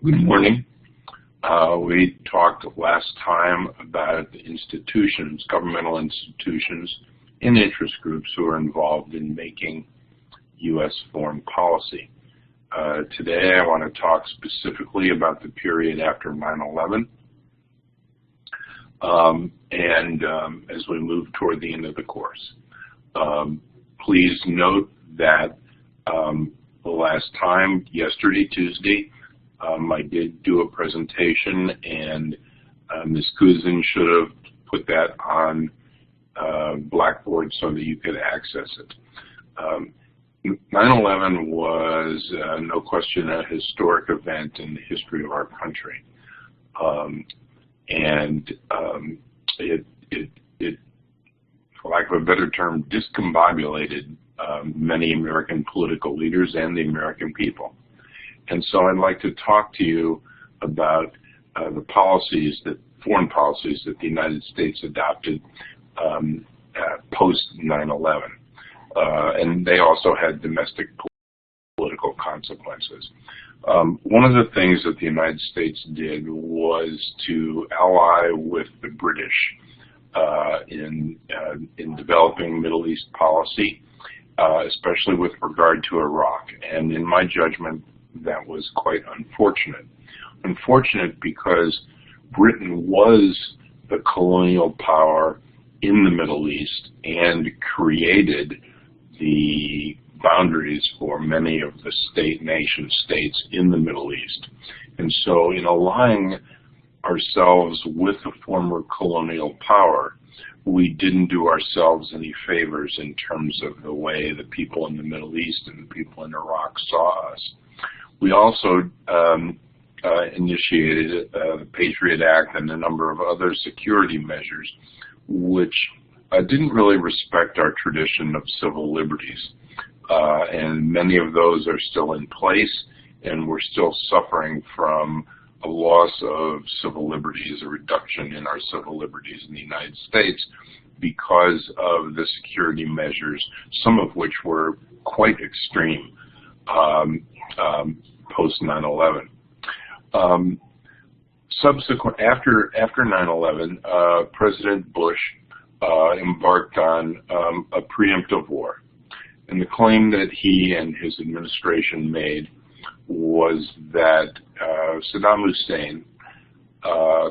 Good morning. We talked last time about the institutions, governmental institutions, and interest groups who are involved in making U.S. foreign policy. Today I want to talk specifically about the period after 9/11, as we move toward the end of the course. Please note that the last time, yesterday, Tuesday, I did do a presentation, and Ms. Kuzin should have put that on Blackboard so that you could access it. 9/11 was, no question, a historic event in the history of our country. It, for lack of a better term, discombobulated many American political leaders and the American people. And so I'd like to talk to you about the policies, foreign policies that the United States adopted post 9/11. And they also had domestic political consequences. One of the things that the United States did was to ally with the British in developing Middle East policy, especially with regard to Iraq. And in my judgment, that was quite unfortunate. Unfortunate because Britain was the colonial power in the Middle East and created the boundaries for many of the nation states in the Middle East. And so in allying ourselves with the former colonial power, we didn't do ourselves any favors in terms of the way the people in the Middle East and the people in Iraq saw us. We also initiated the Patriot Act and a number of other security measures which didn't really respect our tradition of civil liberties. And many of those are still in place, and we're still suffering from a loss of civil liberties, a reduction in our civil liberties in the United States because of the security measures, some of which were quite extreme post 9/11. After 9/11, President Bush embarked on a preemptive war. And the claim that he and his administration made was that Saddam Hussein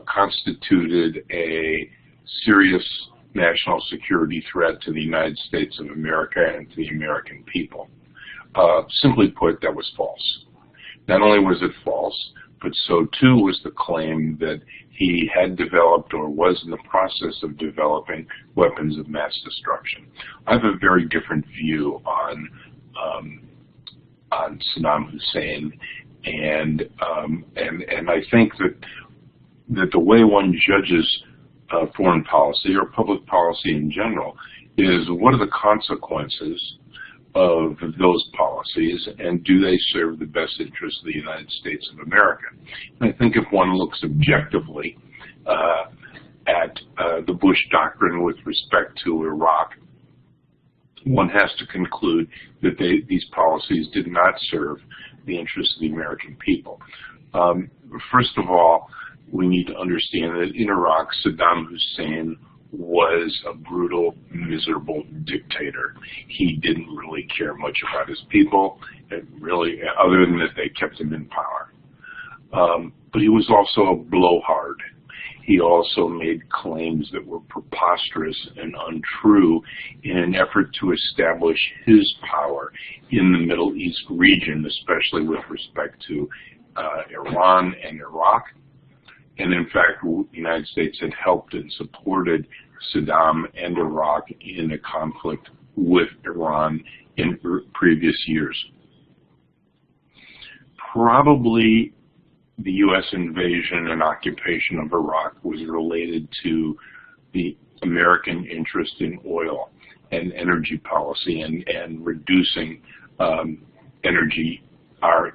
constituted a serious national security threat to the United States of America and to the American people. Simply put, that was false. Not only was it false, but so too was the claim that he had developed or was in the process of developing weapons of mass destruction. I have a very different view on Saddam Hussein, and I think that the way one judges foreign policy or public policy in general is what are the consequences of those policies, and do they serve the best interests of the United States of America? And I think if one looks objectively at the Bush doctrine with respect to Iraq, one has to conclude that these policies did not serve the interests of the American people. First of all, we need to understand that in Iraq, Saddam Hussein was a brutal, miserable dictator. He didn't really care much about his people, really, other than that they kept him in power. But he was also a blowhard. He also made claims that were preposterous and untrue in an effort to establish his power in the Middle East region, especially with respect to Iran and Iraq. And in fact, the United States had helped and supported Saddam and Iraq in a conflict with Iran in previous years. Probably the U.S. invasion and occupation of Iraq was related to the American interest in oil and energy policy and reducing our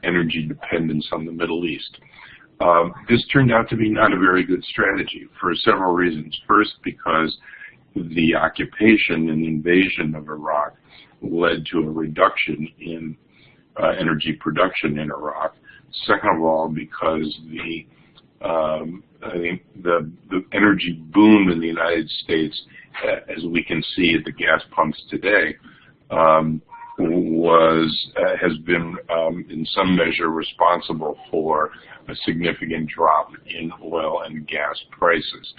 energy dependence on the Middle East. This turned out to be not a very good strategy for several reasons. First, because the occupation and invasion of Iraq led to a reduction in energy production in Iraq, Second of all, because I think the energy boom in the United States, as we can see at the gas pumps today, has been in some measure responsible for a significant drop in oil and gas prices.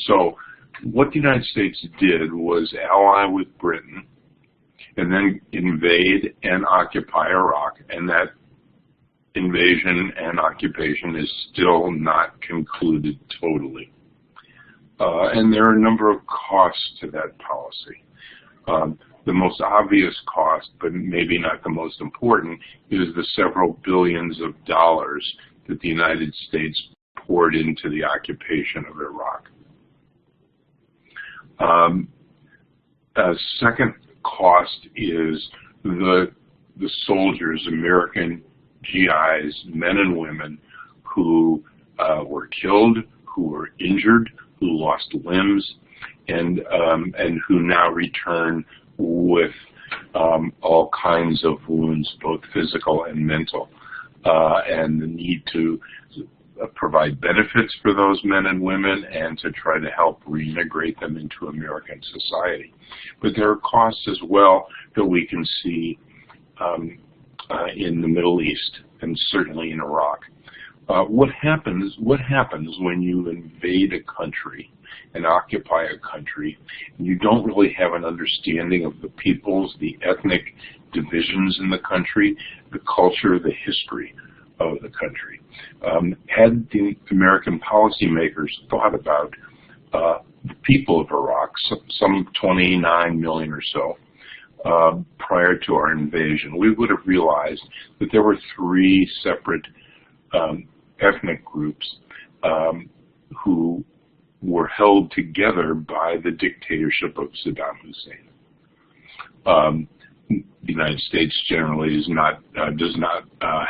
So what the United States did was ally with Britain and then invade and occupy Iraq, and that invasion and occupation is still not concluded totally. And there are a number of costs to that policy. The most obvious cost, but maybe not the most important, is the several billions of dollars that the United States poured into the occupation of Iraq. A second cost is the soldiers, American GIs, men and women, who were killed, who were injured, who lost limbs, and who now return with all kinds of wounds, both physical and mental, and the need to provide benefits for those men and women and to try to help reintegrate them into American society. But there are costs as well that we can see in the Middle East and certainly in Iraq. What happens when you invade a country and occupy a country and you don't really have an understanding of the peoples, the ethnic divisions in the country, the culture, the history of the country? Had the American policymakers thought about the people of Iraq, some 29 million or so, prior to our invasion, we would have realized that there were three separate ethnic groups who were held together by the dictatorship of Saddam Hussein. The United States generally does not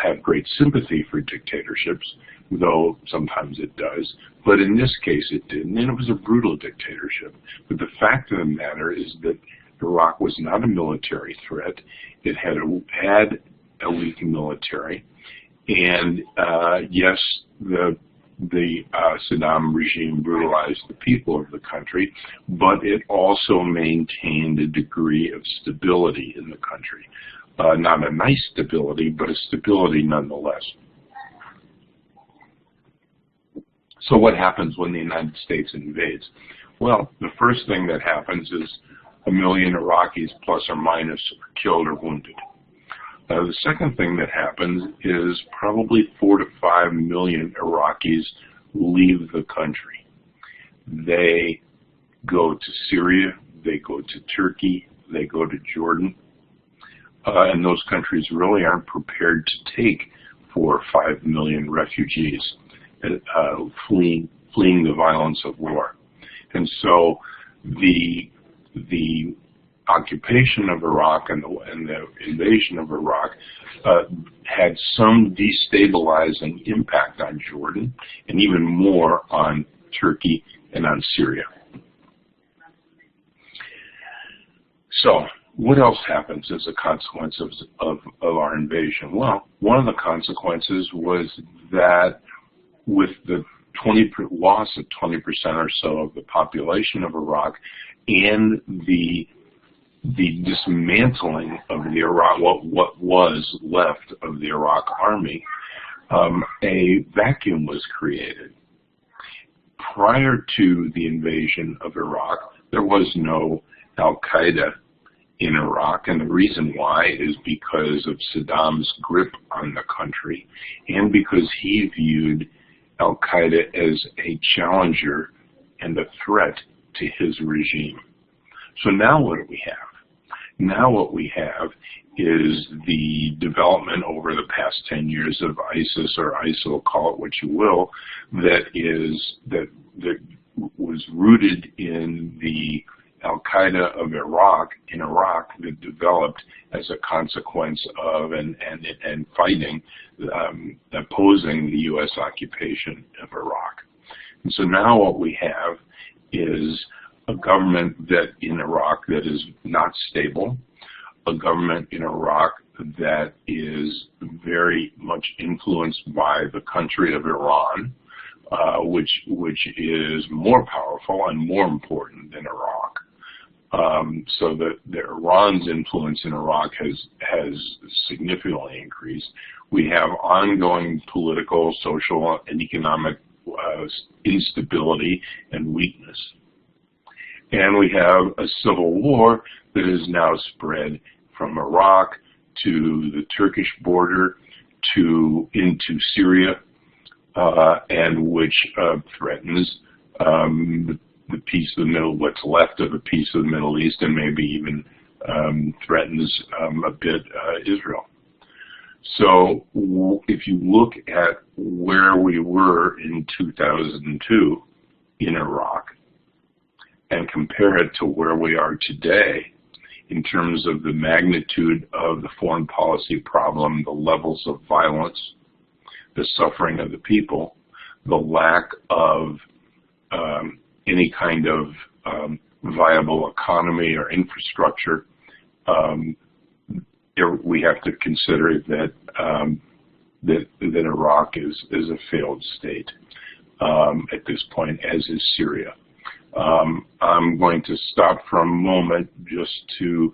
have great sympathy for dictatorships, though sometimes it does. But in this case, it didn't, and it was a brutal dictatorship. But the fact of the matter is that Iraq was not a military threat. It had a weak military, and yes, the Saddam regime brutalized the people of the country, but it also maintained a degree of stability in the country. Not a nice stability, but a stability nonetheless. So what happens when the United States invades? Well, the first thing that happens is 1 million Iraqis plus or minus are killed or wounded. The second thing that happens is probably 4 to 5 million Iraqis leave the country. They go to Syria, they go to Turkey, they go to Jordan, and those countries really aren't prepared to take 4 or 5 million refugees fleeing the violence of war. And so the occupation of Iraq and the invasion of Iraq had some destabilizing impact on Jordan and even more on Turkey and on Syria. So what else happens as a consequence of our invasion? Well, one of the consequences was that with the loss of 20% or so of the population of Iraq and the dismantling of the Iraq, what was left of the Iraq army, a vacuum was created. Prior to the invasion of Iraq, there was no Al-Qaeda in Iraq, and the reason why is because of Saddam's grip on the country and because he viewed Al-Qaeda as a challenger and a threat to his regime. So now what do we have? Now what we have is the development over the past 10 years of ISIS or ISIL, call it what you will, that was rooted in the Al-Qaeda of Iraq, that developed as a consequence of and fighting, opposing the U.S. occupation of Iraq. And so now what we have is a government in Iraq that is not stable, a government in Iraq that is very much influenced by the country of Iran, which is more powerful and more important than Iraq. So the Iran's influence in Iraq has significantly increased. We have ongoing political, social, and economic instability and weakness. And we have a civil war that is now spread from Iraq to the Turkish border into Syria, and which threatens the piece of the middle, what's left of a piece of the Middle East, and maybe even threatens a bit Israel. So if you look at where we were in 2002 in Iraq and compare it to where we are today in terms of the magnitude of the foreign policy problem, the levels of violence, the suffering of the people, the lack of any kind of viable economy or infrastructure, we have to consider that Iraq is a failed state at this point, as is Syria. I'm going to stop for a moment just to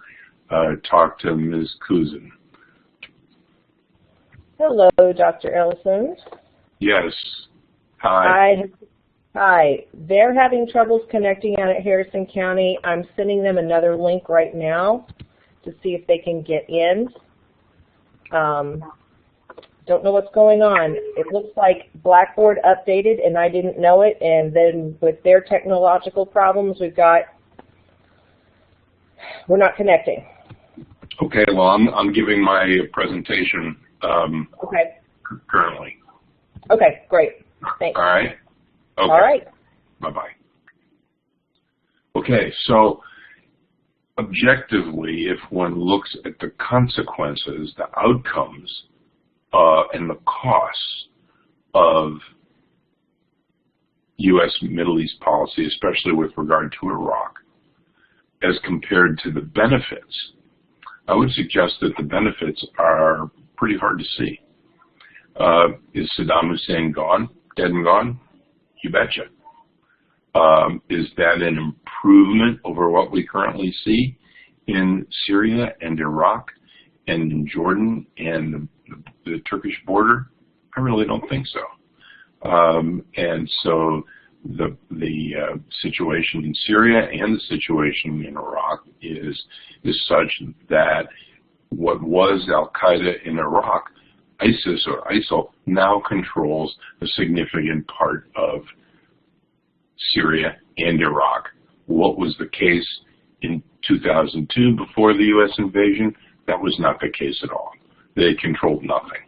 talk to Ms. Kuzin. Hello, Dr. Ellison. Yes. Hi. Hi. They're having troubles connecting out at Harrison County. I'm sending them another link right now to see if they can get in. Don't know what's going on. It looks like Blackboard updated and I didn't know it, and then with their technological problems we're not connecting. Okay, well I'm giving my presentation okay. Currently. Okay, great. Thanks. All right. Okay. All right. Bye-bye. Okay, so objectively, if one looks at the consequences, the outcomes, and the costs of U.S. Middle East policy, especially with regard to Iraq, as compared to the benefits, I would suggest that the benefits are pretty hard to see. Is Saddam Hussein gone? Dead and gone? You betcha. Is that an improvement over what we currently see in Syria and Iraq and in Jordan and the Turkish border? I really don't think so. And so the situation in Syria and the situation in Iraq is such that what was Al-Qaeda in Iraq, ISIS or ISIL, now controls a significant part of Syria and Iraq. What was the case in 2002 before the U.S. invasion? That was not the case at all. They controlled nothing.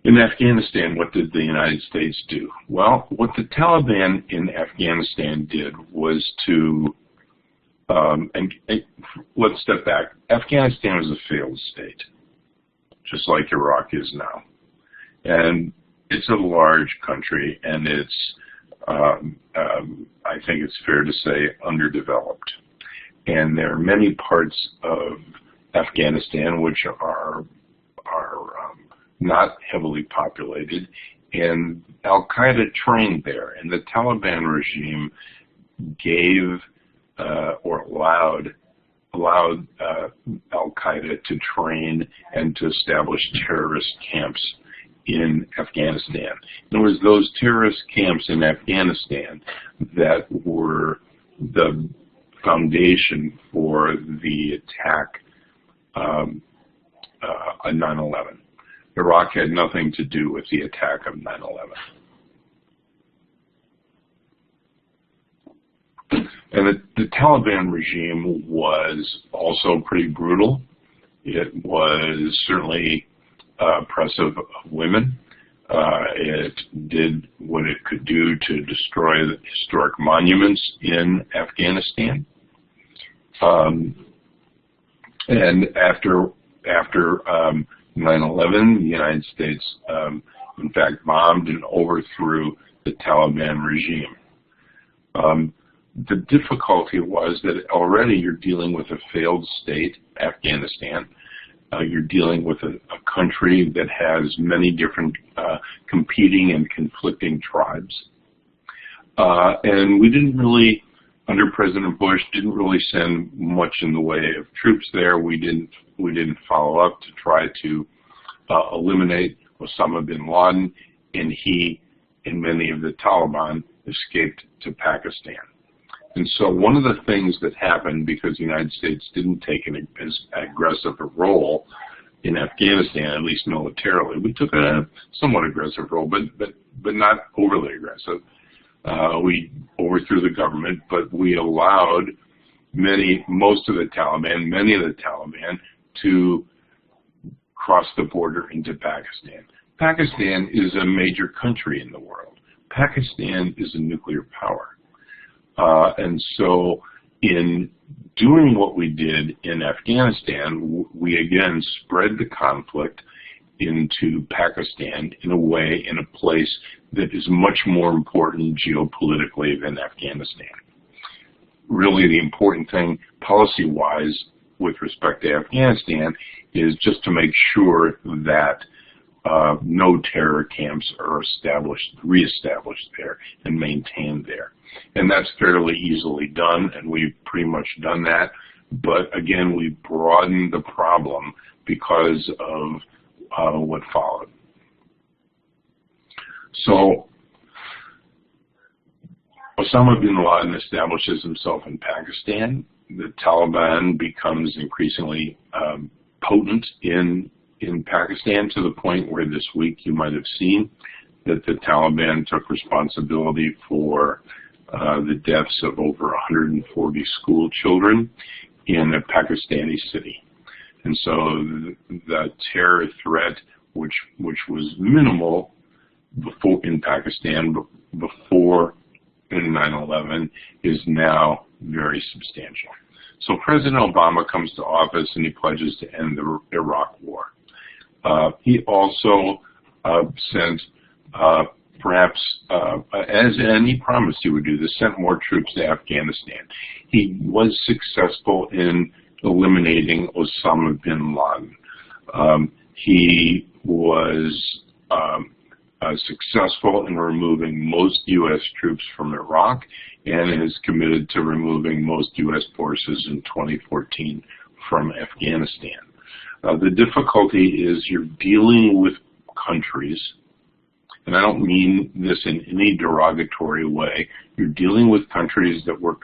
In Afghanistan, what did the United States do? Well, what the Taliban in Afghanistan did was to, and let's step back. Afghanistan was a failed state, just like Iraq is now. And it's a large country, and it's, I think it's fair to say, underdeveloped. And there are many parts of Afghanistan which are not heavily populated, and Al-Qaeda trained there, and the Taliban regime gave or allowed Al-Qaeda to train and to establish terrorist camps in Afghanistan. And it was those terrorist camps in Afghanistan that were the foundation for the attack on 9/11. Iraq had nothing to do with the attack of 9/11. And the Taliban regime was also pretty brutal. It was certainly oppressive of women. It did what it could do to destroy the historic monuments in Afghanistan. And after 9/11, the United States, in fact, bombed and overthrew the Taliban regime. The difficulty was that already you're dealing with a failed state, Afghanistan. You're dealing with a country that has many different competing and conflicting tribes. And we didn't really, under President Bush, didn't really send much in the way of troops there. We didn't follow up to try to eliminate Osama bin Laden, and he and many of the Taliban escaped to Pakistan. And so one of the things that happened, because the United States didn't take as aggressive a role in Afghanistan, at least militarily, we took a somewhat aggressive role, but not overly aggressive. We overthrew the government, but we allowed many of the Taliban to cross the border into Pakistan. Pakistan is a major country in the world. Pakistan is a nuclear power. And so in doing what we did in Afghanistan, we again spread the conflict into Pakistan in a place that is much more important geopolitically than Afghanistan. Really the important thing policy-wise with respect to Afghanistan is just to make sure that no terror camps are reestablished there and maintained there. And that's fairly easily done, and we've pretty much done that. But again, we broadened the problem because of what followed. So Osama bin Laden establishes himself in Pakistan. The Taliban becomes increasingly potent in Pakistan, to the point where this week you might have seen that the Taliban took responsibility for the deaths of over 140 school children in a Pakistani city. And so the terror threat, which was minimal in Pakistan before 9/11, is now very substantial. So President Obama comes to office and he pledges to end the Iraq War. He also sent, and he promised he would do this, sent more troops to Afghanistan. He was successful in eliminating Osama bin Laden. He was successful in removing most U.S. troops from Iraq, and is committed to removing most U.S. forces in 2014 from Afghanistan. The difficulty is you're dealing with countries, and I don't mean this in any derogatory way. You're dealing with countries that were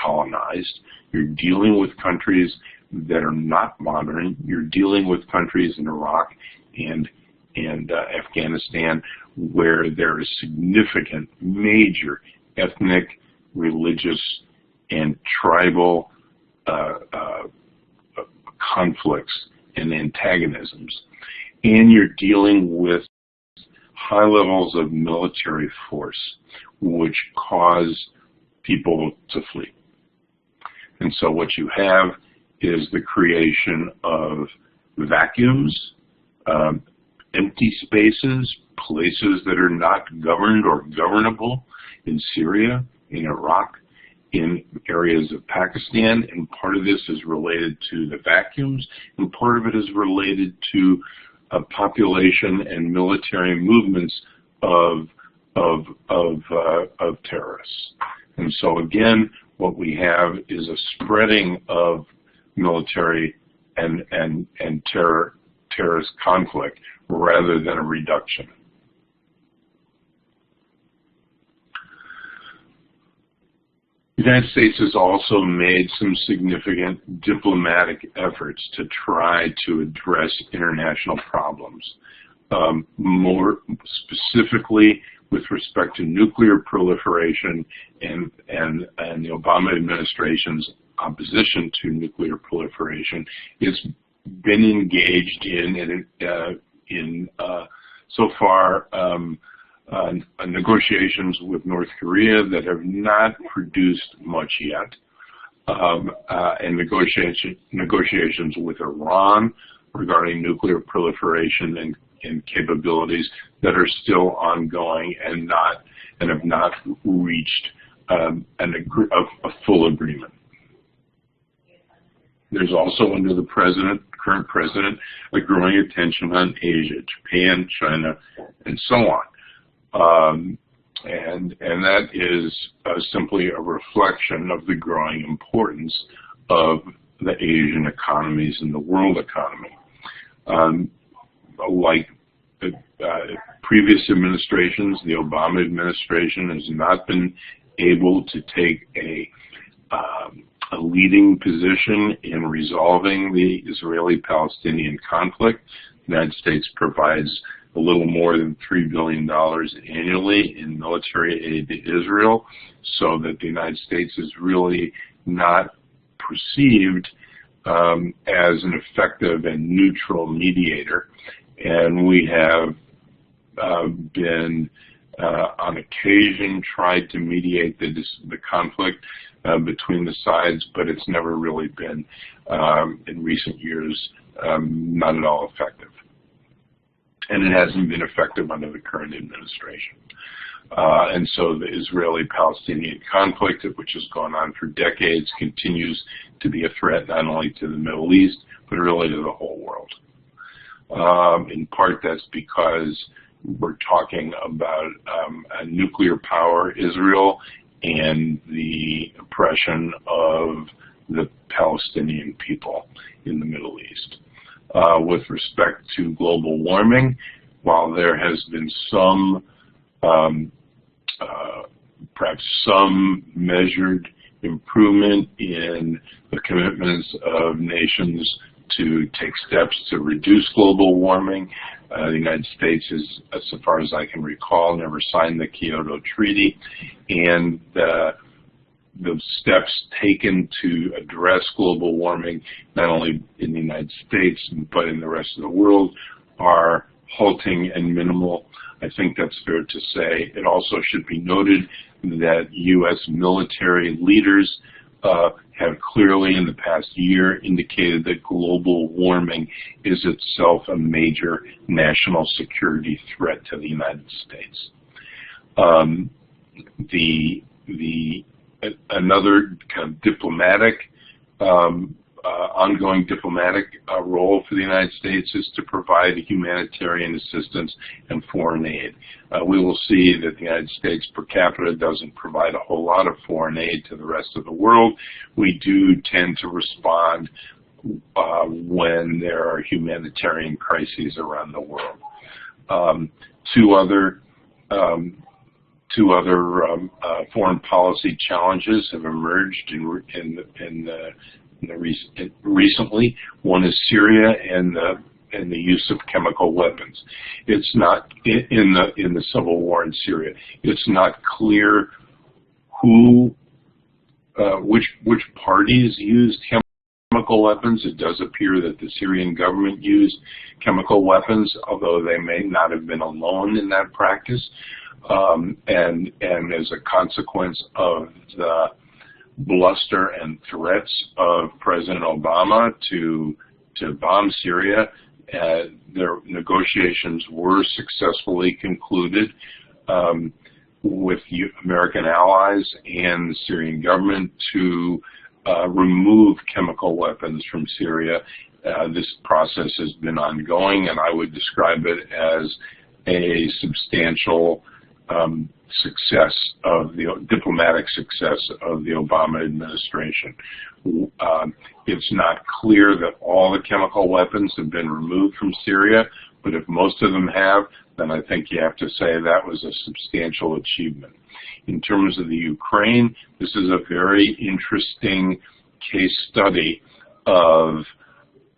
colonized. You're dealing with countries that are not modern. You're dealing with countries in Iraq and Afghanistan where there is significant, major ethnic, religious, and tribal conflicts and antagonisms. And you're dealing with high levels of military force, which cause people to flee. And so what you have is the creation of vacuums, empty spaces, places that are not governed or governable in Syria, in Iraq, in areas of Pakistan, and part of this is related to the vacuums, and part of it is related to population and military movements of terrorists. And so again, what we have is a spreading of military and terrorist conflict rather than a reduction. The United States has also made some significant diplomatic efforts to try to address international problems. More specifically, with respect to nuclear proliferation and the Obama administration's opposition to nuclear proliferation, it's been engaged in so far negotiations with North Korea that have not produced much yet, and negotiations with Iran regarding nuclear proliferation and capabilities that are still ongoing and have not reached a full agreement. There's also under the current president, a growing attention on Asia, Japan, China, and so on. And that is simply a reflection of the growing importance of the Asian economies and the world economy. Like previous administrations, the Obama administration has not been able to take a leading position in resolving the Israeli-Palestinian conflict. The United States provides a little more than $3 billion annually in military aid to Israel, so that the United States is really not perceived as an effective and neutral mediator. And we have been, on occasion, tried to mediate the conflict between the sides, but it's never really been, in recent years, not at all effective. And it hasn't been effective under the current administration. And so the Israeli-Palestinian conflict, which has gone on for decades, continues to be a threat not only to the Middle East, but really to the whole world. In part, that's because we're talking about a nuclear power Israel and the oppression of the Palestinian people in the Middle East. With respect to global warming, while there has been some, perhaps some measured improvement in the commitments of nations to take steps to reduce global warming, the United States has, so far as I can recall, never signed the Kyoto Treaty, and the steps taken to address global warming, not only in the United States, but in the rest of the world, are halting and minimal. I think that's fair to say. It also should be noted that U.S. military leaders have clearly in the past year indicated that global warming is itself a major national security threat to the United States. Another kind of diplomatic, ongoing diplomatic role for the United States is to provide humanitarian assistance and foreign aid. We will see that the United States per capita doesn't provide a whole lot of foreign aid to the rest of the world. We do tend to respond when there are humanitarian crises around the world. Two other foreign policy challenges have emerged recently. One is Syria and the use of chemical weapons. It's not in the civil war in Syria. It's not clear which parties used chemical weapons. It does appear that the Syrian government used chemical weapons, although they may not have been alone in that practice. And as a consequence of the bluster and threats of President Obama to bomb Syria, their negotiations were successfully concluded with American allies and the Syrian government to remove chemical weapons from Syria. This process has been ongoing, and I would describe it as a substantial success of the diplomatic success of the Obama administration. It's not clear that all the chemical weapons have been removed from Syria, but if most of them have, then I think you have to say that was a substantial achievement. In terms of the Ukraine, this is a very interesting case study of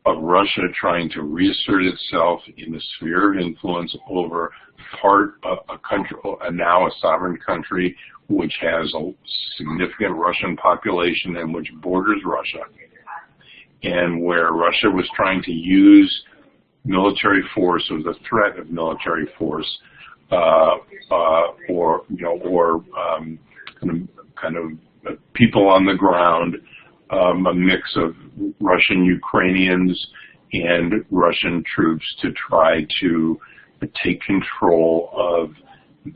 Russia trying to reassert itself in the sphere of influence over part of a country, now a sovereign country, which has a significant Russian population and which borders Russia, and where Russia was trying to use military force or the threat of military force, kind of people on the ground, a mix of Russian Ukrainians and Russian troops to try to take control of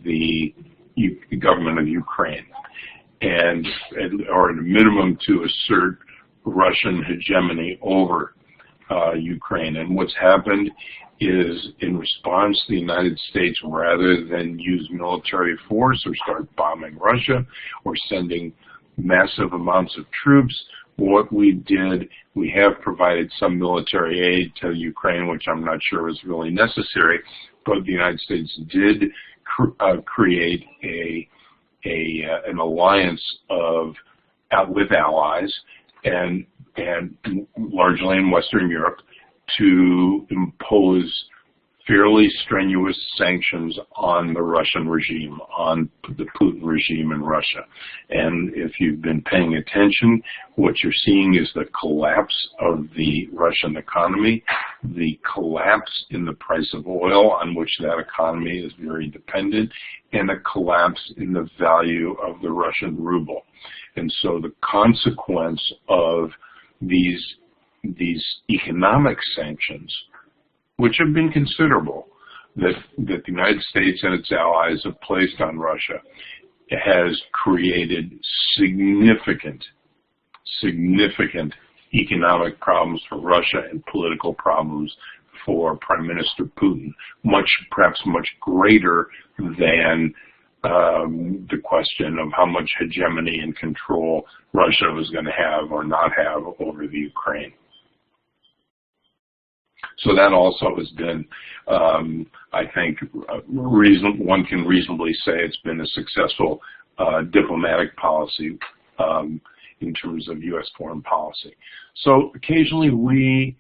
the government of Ukraine. or at a minimum to assert Russian hegemony over Ukraine. And what's happened is, in response, the United States, rather than use military force or start bombing Russia or sending massive amounts of troops, what we did, we have provided some military aid to Ukraine, which I'm not sure is really necessary, but the United States did create an alliance with allies and largely in Western Europe to impose fairly strenuous sanctions on the Russian regime, on the Putin regime in Russia. And if you've been paying attention, what you're seeing is the collapse of the Russian economy, the collapse in the price of oil on which that economy is very dependent, and a collapse in the value of the Russian ruble. And so the consequence of these economic sanctions, which have been considerable, that the United States and its allies have placed on Russia, has created significant economic problems for Russia and political problems for Prime Minister Putin, perhaps much greater than the question of how much hegemony and control Russia was going to have or not have over the Ukraine. So that also has been, I think, one can reasonably say it's been a successful diplomatic policy in terms of U.S. foreign policy. So occasionally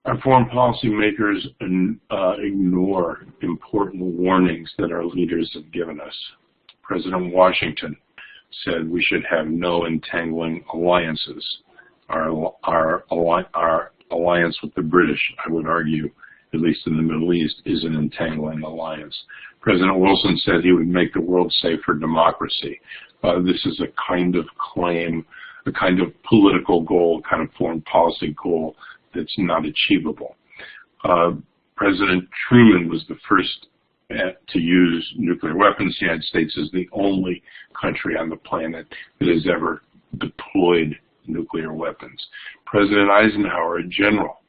our foreign policy makers ignore important warnings that our leaders have given us. President Washington said we should have no entangling alliances. Our alliance with the British, I would argue, at least in the Middle East, is an entangling alliance. President Wilson said he would make the world safe for democracy. This is a kind of claim, a kind of political goal, kind of foreign policy goal that's not achievable. President Truman was the first to use nuclear weapons. The United States is the only country on the planet that has ever deployed nuclear weapons. President Eisenhower, a general,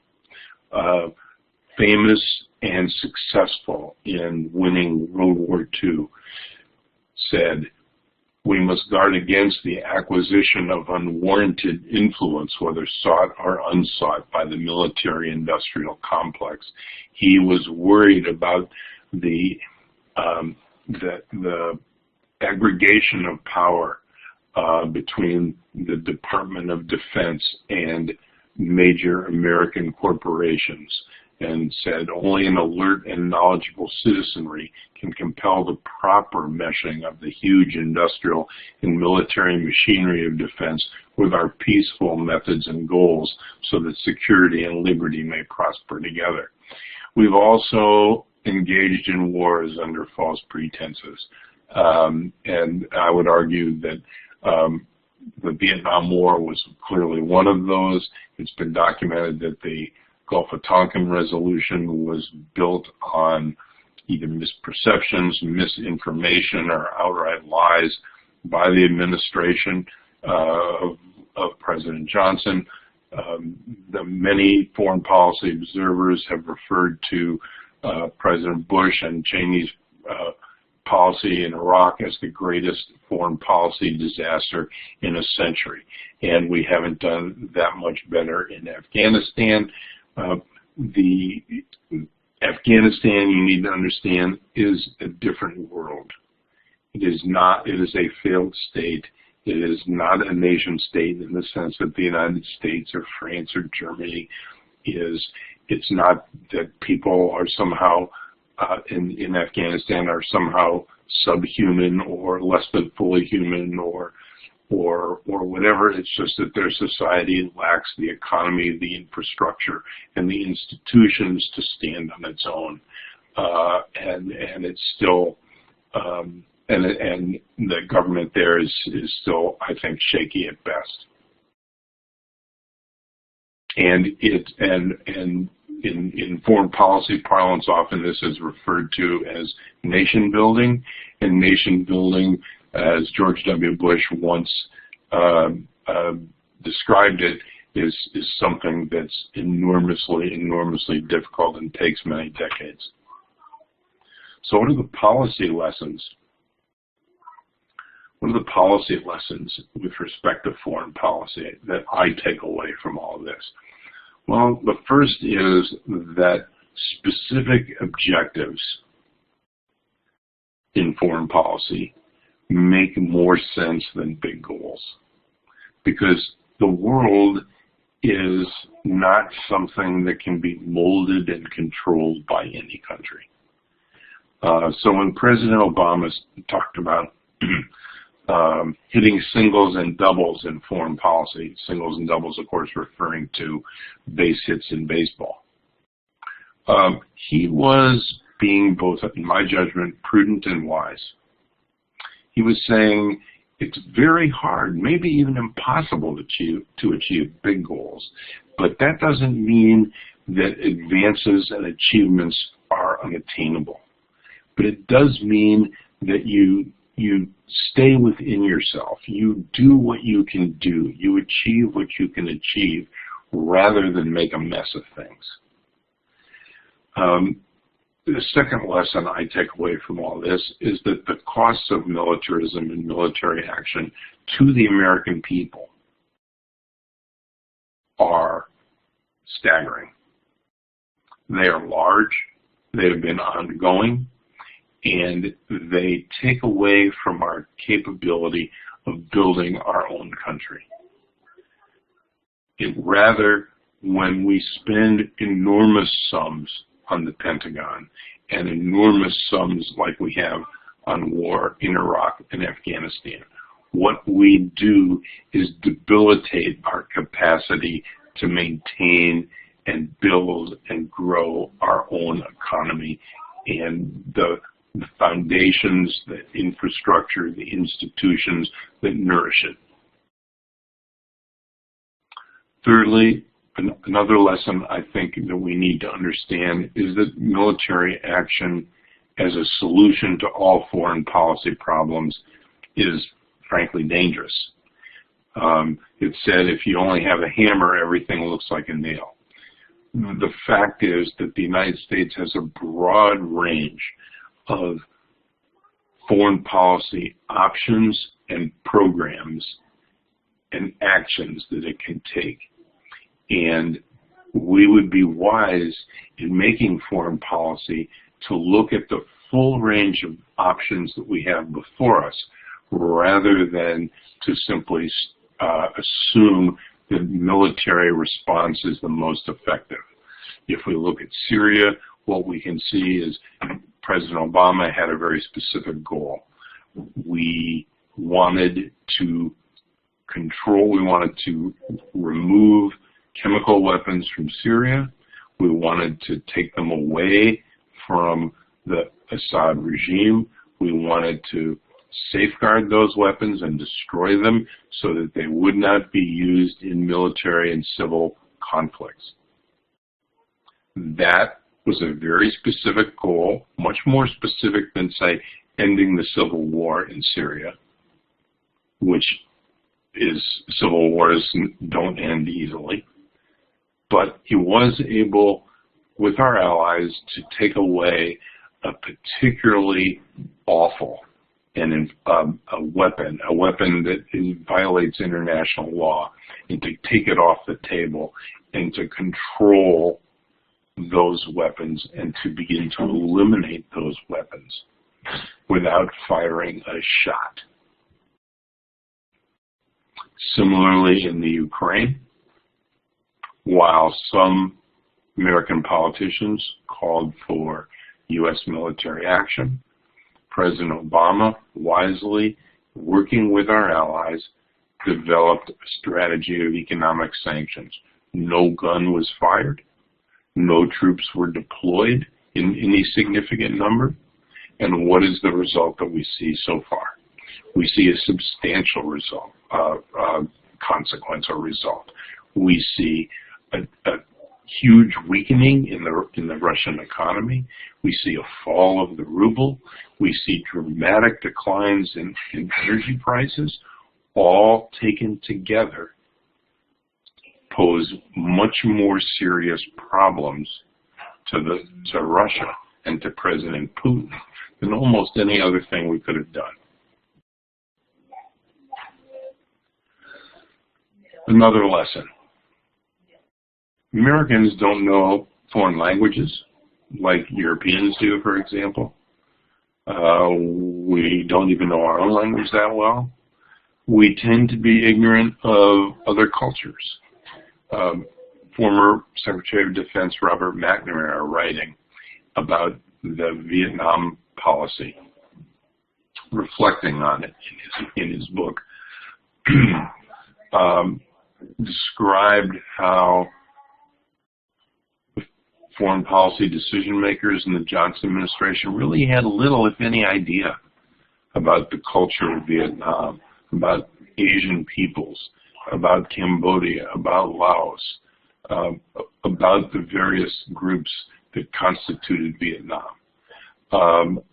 famous and successful in winning World War II, said, "We must guard against the acquisition of unwarranted influence, whether sought or unsought, by the military-industrial complex." He was worried about the aggregation of power between the Department of Defense and major American corporations, and said only an alert and knowledgeable citizenry can compel the proper meshing of the huge industrial and military machinery of defense with our peaceful methods and goals, so that security and liberty may prosper together. We've also engaged in wars under false pretenses, and I would argue that the Vietnam War was clearly one of those. It's been documented that the Gulf of Tonkin resolution was built on either misperceptions, misinformation, or outright lies by the administration of President Johnson. The many foreign policy observers have referred to President Bush and Cheney's policy in Iraq as the greatest foreign policy disaster in a century. And we haven't done that much better in Afghanistan. Afghanistan, you need to understand, is a different world. It is a failed state. It is not a nation state in the sense that the United States or France or Germany is. It's not that people are somehow in Afghanistan are somehow subhuman or less than fully human or whatever. It's just that their society lacks the economy, the infrastructure, and the institutions to stand on its own. And it's still and the government there is still, I think, shaky at best. And in foreign policy parlance, often this is referred to as nation building, and nation building as George W. Bush once described it, is something that's enormously difficult and takes many decades. So what are the policy lessons? What are the policy lessons with respect to foreign policy that I take away from all of this? Well, the first is that specific objectives in foreign policy make more sense than big goals, because the world is not something that can be molded and controlled by any country. So when President Obama talked about hitting singles and doubles in foreign policy, singles and doubles, of course, referring to base hits in baseball, he was being both, in my judgment, prudent and wise. He was saying it's very hard, maybe even impossible to achieve big goals, but that doesn't mean that advances and achievements are unattainable. But it does mean that you stay within yourself. You do what you can do. You achieve what you can achieve rather than make a mess of things. The second lesson I take away from all this is that the costs of militarism and military action to the American people are staggering. They are large, they have been ongoing, and they take away from our capability of building our own country. Rather, when we spend enormous sums on the Pentagon and enormous sums like we have on war in Iraq and Afghanistan, what we do is debilitate our capacity to maintain and build and grow our own economy and the foundations, the infrastructure, the institutions that nourish it. Thirdly, another lesson I think that we need to understand is that military action as a solution to all foreign policy problems is frankly dangerous. It said if you only have a hammer, everything looks like a nail. The fact is that the United States has a broad range of foreign policy options and programs and actions that it can take. And we would be wise in making foreign policy to look at the full range of options that we have before us, rather than to simply assume that military response is the most effective. If we look at Syria, what we can see is President Obama had a very specific goal. We wanted to control, we wanted to remove chemical weapons from Syria. We wanted to take them away from the Assad regime. We wanted to safeguard those weapons and destroy them so that they would not be used in military and civil conflicts. That was a very specific goal, much more specific than, say, ending the civil war in Syria, which is, civil wars don't end easily. But he was able, with our allies, to take away a particularly awful and a weapon that violates international law, and to take it off the table and to control those weapons and to begin to eliminate those weapons without firing a shot. Similarly, in the Ukraine, while some American politicians called for U.S. military action, President Obama, wisely, working with our allies, developed a strategy of economic sanctions. No gun was fired. No troops were deployed in any significant number. And what is the result that we see so far? We see a substantial result, consequence or result. We see a huge weakening in the Russian economy. We see a fall of the ruble. We see dramatic declines in energy prices, all taken together pose much more serious problems to Russia and to President Putin than almost any other thing we could have done. Another lesson. Americans don't know foreign languages like Europeans do, for example. We don't even know our own language that well. We tend to be ignorant of other cultures. Former Secretary of Defense Robert McNamara writing about the Vietnam policy, reflecting on it in his book, described how foreign policy decision makers in the Johnson administration really had little, if any, idea about the culture of Vietnam, about Asian peoples, about Cambodia, about Laos, about the various groups that constituted Vietnam.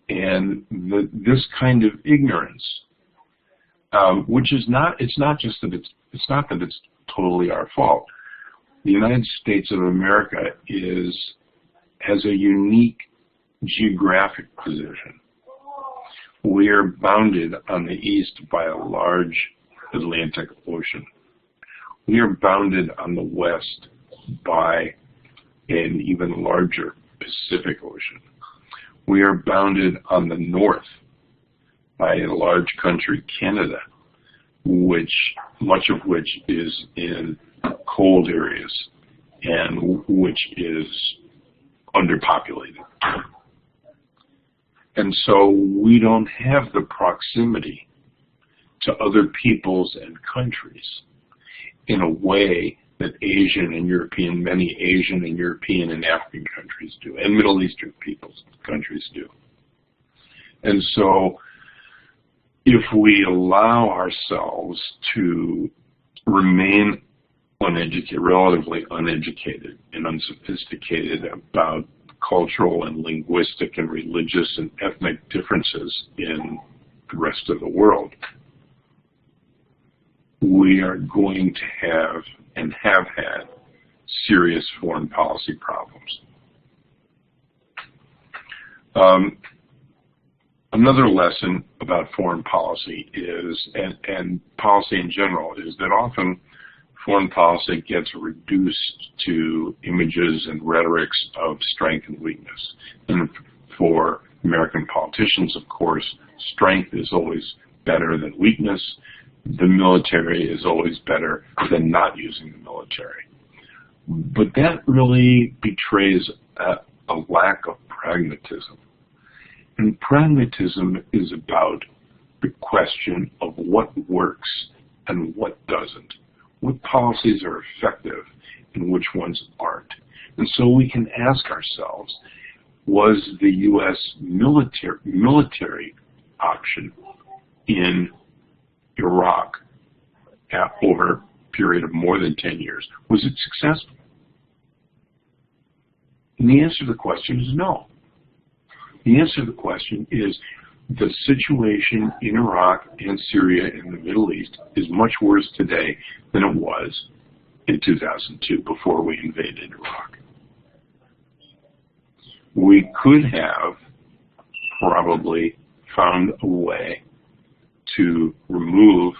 And this kind of ignorance, which is not, it's not that it's totally our fault. The United States of America has a unique geographic position. We are bounded on the east by a large Atlantic Ocean. We are bounded on the west by an even larger Pacific Ocean. We are bounded on the north by a large country, Canada, much of which is in cold areas and which is underpopulated. And so we don't have the proximity to other peoples and countries in a way that many Asian and European and African countries do, and Middle Eastern countries do. And so if we allow ourselves to remain relatively uneducated and unsophisticated about cultural and linguistic and religious and ethnic differences in the rest of the world, we are going to have and have had serious foreign policy problems. Another lesson about foreign policy and policy in general, is that often foreign policy gets reduced to images and rhetorics of strength and weakness. And for American politicians, of course, strength is always better than weakness. The military is always better than not using the military. But that really betrays a lack of pragmatism. And pragmatism is about the question of what works and what doesn't. What policies are effective and which ones aren't. And so we can ask ourselves, was the U.S. military option in Iraq over a period of more than 10 years, was it successful? And the answer to the question is no. The answer to the question is the situation in Iraq and Syria and the Middle East is much worse today than it was in 2002, before we invaded Iraq. We could have probably found a way to remove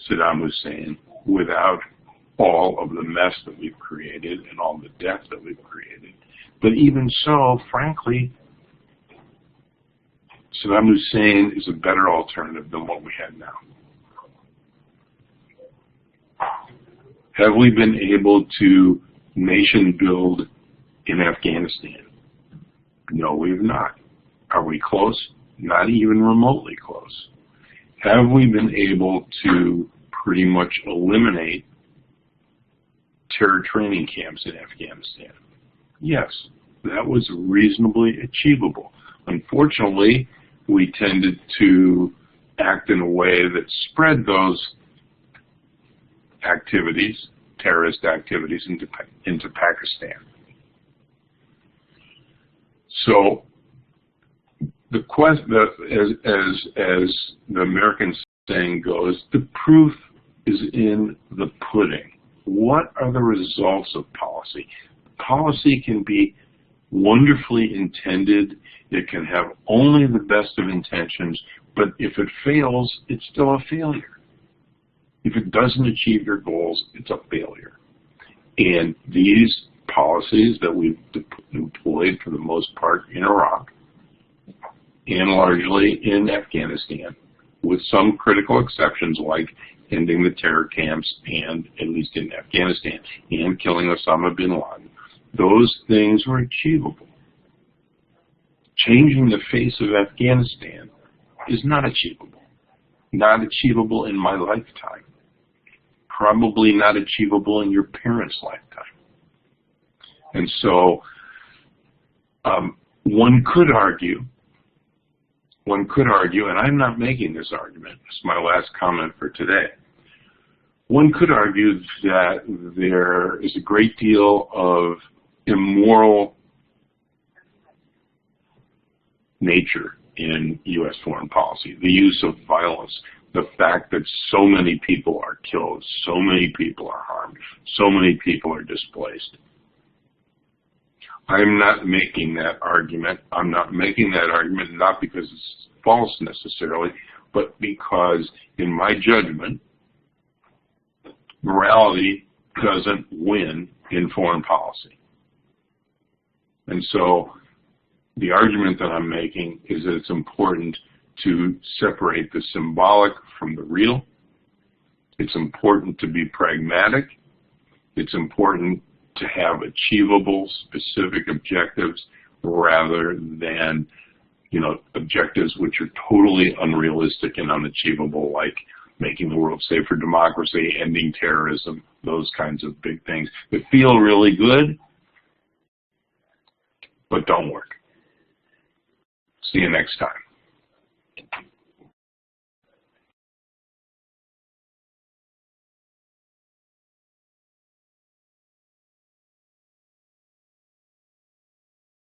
Saddam Hussein without all of the mess that we've created and all the death that we've created. But even so, frankly, Saddam Hussein is a better alternative than what we have now. Have we been able to nation build in Afghanistan? No, we have not. Are we close? Not even remotely close. Have we been able to pretty much eliminate terror training camps in Afghanistan? Yes, that was reasonably achievable. Unfortunately, we tended to act in a way that spread those activities terrorist activities into Pakistan. So the question, as the American saying goes, the proof is in the pudding. What are the results of policy? Policy can be wonderfully intended. It can have only the best of intentions, but if it fails, it's still a failure. If it doesn't achieve your goals, it's a failure. And these policies that we've employed for the most part in Iraq and largely in Afghanistan, with some critical exceptions like ending the terror camps and, at least in Afghanistan, and killing Osama bin Laden, those things were achievable. Changing the face of Afghanistan is not achievable. Not achievable in my lifetime. Probably not achievable in your parents' lifetime. And so one could argue, and I'm not making this argument, it's my last comment for today. One could argue that there is a great deal of immoral nature in U.S. foreign policy, the use of violence, the fact that so many people are killed, so many people are harmed, so many people are displaced. I'm not making that argument. I'm not making that argument not because it's false necessarily, but because in my judgment, morality doesn't win in foreign policy. And so the argument that I'm making is that it's important to separate the symbolic from the real. It's important to be pragmatic. It's important to have achievable, specific objectives rather than, objectives which are totally unrealistic and unachievable, like making the world safe for democracy, ending terrorism, those kinds of big things that feel really good, but don't work. See you next time.